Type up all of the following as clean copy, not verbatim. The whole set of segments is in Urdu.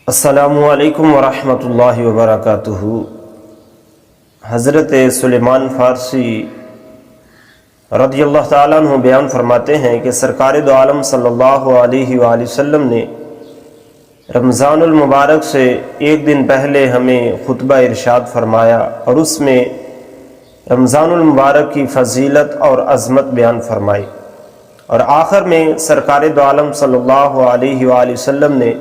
السلام علیکم ورحمۃ اللہ وبرکاتہ۔ حضرت سلیمان فارسی رضی اللہ تعالیٰ عنہ بیان فرماتے ہیں کہ سرکار دو عالم صلی اللہ علیہ وآلہ وسلم نے رمضان المبارک سے ایک دن پہلے ہمیں خطبہ ارشاد فرمایا اور اس میں رمضان المبارک کی فضیلت اور عظمت بیان فرمائی، اور آخر میں سرکار دو عالم صلی اللہ علیہ وآلہ وسلم نے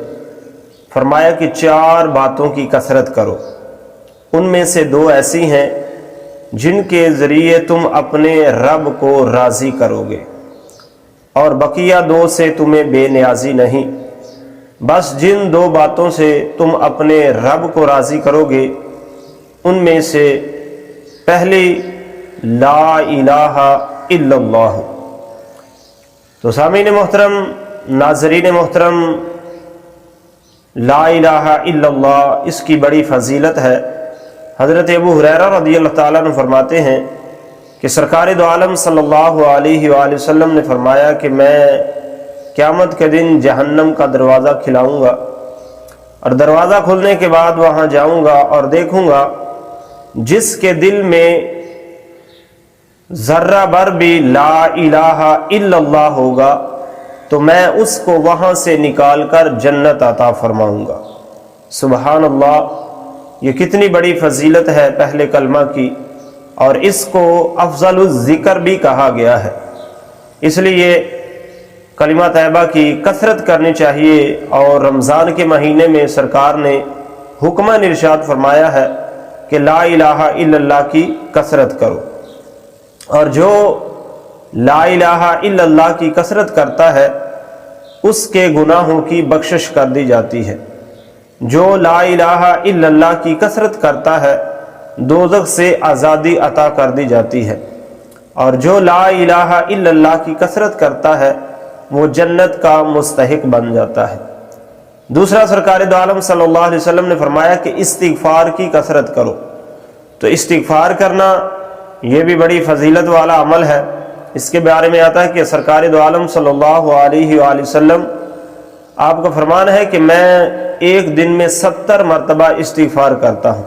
فرمایا کہ 4 باتوں کی کثرت کرو، ان میں سے 2 ایسی ہیں جن کے ذریعے تم اپنے رب کو راضی کرو گے، اور بقیہ 2 سے تمہیں بے نیازی نہیں۔ بس جن 2 باتوں سے تم اپنے رب کو راضی کرو گے ان میں سے پہلی لا الہ الا اللہ۔ تو سامعین محترم، ناظرین محترم، لا الہ الا اللہ اس کی بڑی فضیلت ہے۔ حضرت ابو ہریرہ رضی اللہ تعالیٰ عنہ فرماتے ہیں کہ سرکار دو عالم صلی اللہ علیہ وآلہ وسلم نے فرمایا کہ میں قیامت کے دن جہنم کا دروازہ کھلاؤں گا، اور دروازہ کھلنے کے بعد وہاں جاؤں گا اور دیکھوں گا جس کے دل میں ذرہ بر بھی لا الہ الا اللہ ہوگا تو میں اس کو وہاں سے نکال کر جنت عطا فرماؤں گا۔ سبحان اللہ، یہ کتنی بڑی فضیلت ہے پہلے کلمہ کی، اور اس کو افضل الذکر بھی کہا گیا ہے۔ اس لیے کلمہ طیبہ کی کثرت کرنی چاہیے، اور رمضان کے مہینے میں سرکار نے حکماً ارشاد فرمایا ہے کہ لا الہ الا اللہ کی کثرت کرو، اور جو لا الہ الا اللہ کی کثرت کرتا ہے اس کے گناہوں کی بخشش کر دی جاتی ہے۔ جو لا الہ الا اللہ کی کثرت کرتا ہے دوزخ سے آزادی عطا کر دی جاتی ہے، اور جو لا الہ الا اللہ کی کثرت کرتا ہے وہ جنت کا مستحق بن جاتا ہے۔ دوسرا، سرکار دو عالم صلی اللہ علیہ وسلم نے فرمایا کہ استغفار کی کثرت کرو۔ تو استغفار کرنا یہ بھی بڑی فضیلت والا عمل ہے۔ اس کے بارے میں آتا ہے کہ سرکار دو عالم صلی اللہ علیہ وآلہ وسلم آپ کا فرمان ہے کہ میں ایک دن میں 70 مرتبہ استغفار کرتا ہوں۔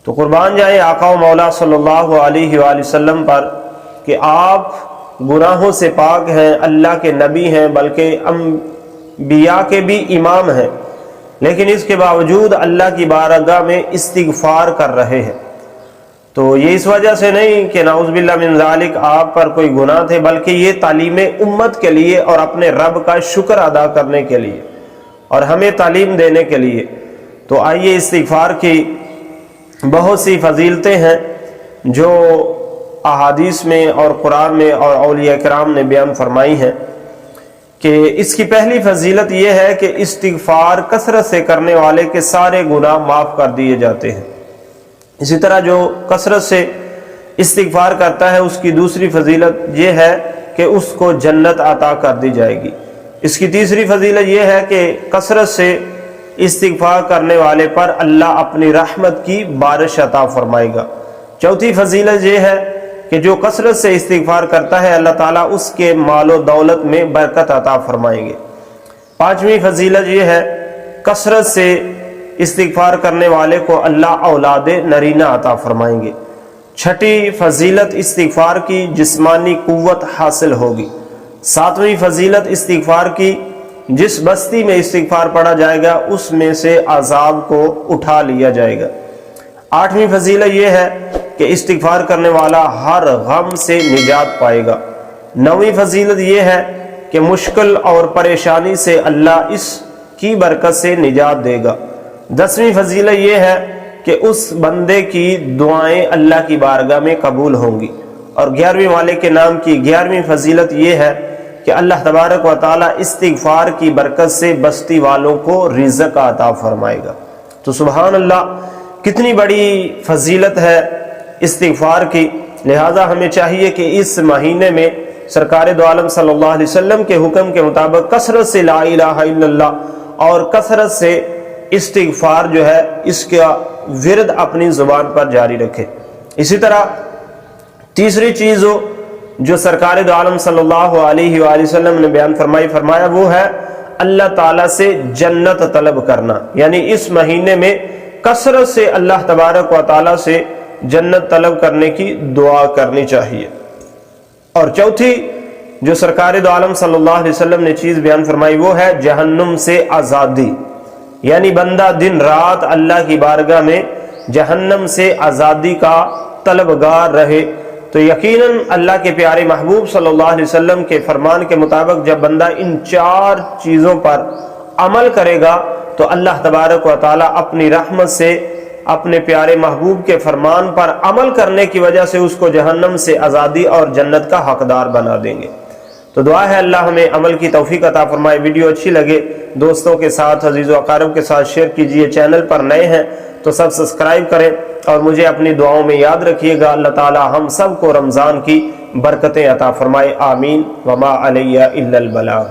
تو قربان جائیں آقا و مولا صلی اللہ علیہ وآلہ وسلم پر کہ آپ گناہوں سے پاک ہیں، اللہ کے نبی ہیں، بلکہ انبیاء کے بھی امام ہیں، لیکن اس کے باوجود اللہ کی بارگاہ میں استغفار کر رہے ہیں۔ تو یہ اس وجہ سے نہیں کہ نعوذ باللہ من ذالک آپ پر کوئی گناہ تھے، بلکہ یہ تعلیم امت کے لیے اور اپنے رب کا شکر ادا کرنے کے لیے اور ہمیں تعلیم دینے کے لیے۔ تو آئیے، استغفار کی بہت سی فضیلتیں ہیں جو احادیث میں اور قرآن میں اور اولیاء کرام نے بیان فرمائی ہیں۔ کہ اس کی پہلی فضیلت یہ ہے کہ استغفار کثرت سے کرنے والے کے سارے گناہ معاف کر دیے جاتے ہیں۔ اسی طرح جو کثرت سے استغفار کرتا ہے اس کی دوسری فضیلت یہ ہے کہ اس کو جنت عطا کر دی جائے گی۔ اس کی تیسری فضیلت یہ ہے کہ کثرت سے استغفار کرنے والے پر اللہ اپنی رحمت کی بارش عطا فرمائے گا۔ چوتھی فضیلت یہ ہے کہ جو کثرت سے استغفار کرتا ہے اللہ تعالیٰ اس کے مال و دولت میں برکت عطا فرمائیں گے۔ پانچویں فضیلت یہ ہے کثرت سے استغفار کرنے والے کو اللہ اولاد نرینہ عطا فرمائیں گے۔ چھٹی فضیلت استغفار کی جسمانی قوت حاصل ہوگی۔ ساتویں فضیلت استغفار کی جس بستی میں استغفار پڑھا جائے گا اس میں سے عذاب کو اٹھا لیا جائے گا۔ آٹھویں فضیلت یہ ہے کہ استغفار کرنے والا ہر غم سے نجات پائے گا۔ نویں فضیلت یہ ہے کہ مشکل اور پریشانی سے اللہ اس کی برکت سے نجات دے گا۔ 10ویں فضیلت یہ ہے کہ اس بندے کی دعائیں اللہ کی بارگاہ میں قبول ہوں گی۔ اور 11ویں والے کے نام کی 11ویں فضیلت یہ ہے کہ اللہ تبارک و تعالی استغفار کی برکت سے بستی والوں کو رزق عطا فرمائے گا۔ تو سبحان اللہ، کتنی بڑی فضیلت ہے استغفار کی۔ لہذا ہمیں چاہیے کہ اس مہینے میں سرکار دو عالم صلی اللہ علیہ وسلم کے حکم کے مطابق کثرت سے لا الہ الا اللہ اور کثرت سے استغفار جو ہے اس کا ورد اپنی زبان پر جاری رکھے۔ اسی طرح تیسری چیز جو سرکار دو عالم صلی اللہ علیہ وآلہ وسلم نے بیان فرمایا وہ ہے اللہ تعالیٰ سے جنت طلب کرنا، یعنی اس مہینے میں کثرت سے اللہ تبارک و تعالیٰ سے جنت طلب کرنے کی دعا کرنی چاہیے۔ اور چوتھی جو سرکار دو عالم صلی اللہ علیہ وسلم نے چیز بیان فرمائی وہ ہے جہنم سے آزادی، یعنی بندہ دن رات اللہ کی بارگاہ میں جہنم سے آزادی کا طلبگار رہے۔ تو یقیناً اللہ کے پیارے محبوب صلی اللہ علیہ وسلم کے فرمان کے مطابق جب بندہ ان 4 چیزوں پر عمل کرے گا تو اللہ تبارک و تعالی اپنی رحمت سے اپنے پیارے محبوب کے فرمان پر عمل کرنے کی وجہ سے اس کو جہنم سے آزادی اور جنت کا حقدار بنا دیں گے۔ تو دعا ہے اللہ ہمیں عمل کی توفیق عطا فرمائے۔ ویڈیو اچھی لگے دوستوں کے ساتھ، عزیز و اقارب کے ساتھ شیئر کیجئے۔ چینل پر نئے ہیں تو سبسکرائب کریں اور مجھے اپنی دعاؤں میں یاد رکھیے گا۔ اللہ تعالی ہم سب کو رمضان کی برکتیں عطا فرمائے، آمین۔ وما علیہ الا البلاغ۔